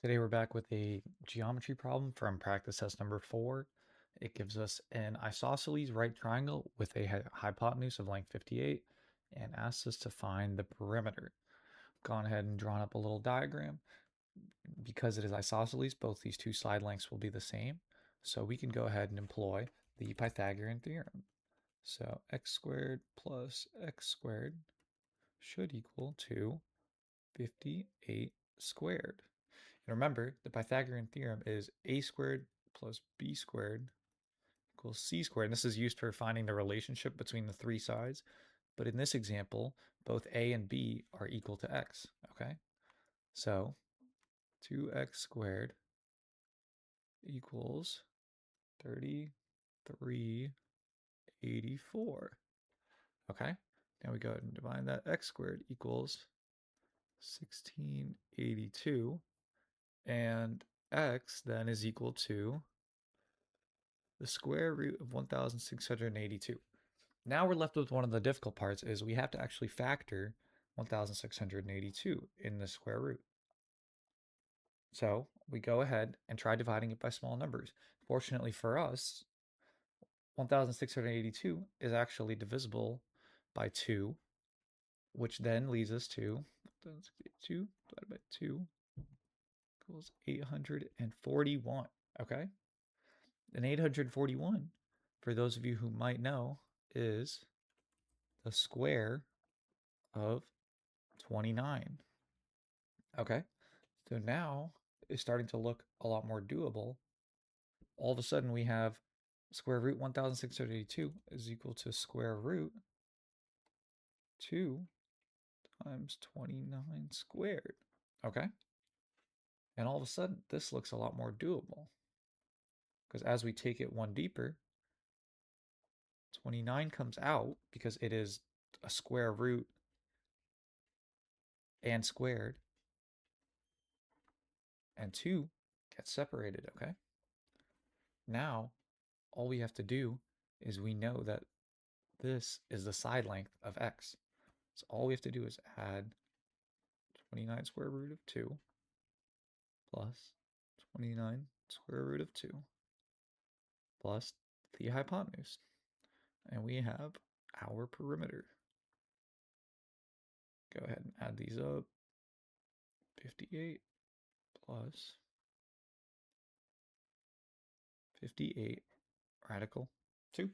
Today we're back with a geometry problem from practice test number 4. It gives us an isosceles right triangle with a hypotenuse of length 58 and asks us to find the perimeter. Gone ahead and drawn up a little diagram. Because it is isosceles, both these two side lengths will be the same. So we can go ahead and employ the Pythagorean theorem. So x squared plus x squared should equal to 58 squared. And remember, the Pythagorean theorem is a squared plus b squared equals c squared. And this is used for finding the relationship between the three sides. But in this example, both a and b are equal to x, okay? So 2x squared equals 3384, okay? Now we go ahead and divide that. X squared equals 1682, and x then is equal to the square root of 1682. Now we're left with one of the difficult parts is we have to actually factor 1682 in the square root. So we go ahead and try dividing it by small numbers. Fortunately for us, 1682 is actually divisible by 2, which then leads us to 1682 divided by 2 equals 841, okay? And 841, for those of you who might know, is the square of 29. Okay, so now it's starting to look a lot more doable. All of a sudden we have square root 1682 is equal to square root 2 times 29 squared. Okay, and all of a sudden this looks a lot more doable because as we take it one deeper, 29 comes out because it is a square root and squared, and 2 gets separated, okay? Now, all we have to do is we know that this is the side length of x. So all we have to do is add 29 square root of 2 plus 29 square root of 2 plus the hypotenuse. And we have our perimeter. Go ahead and add these up. 58 plus 58 radical 2.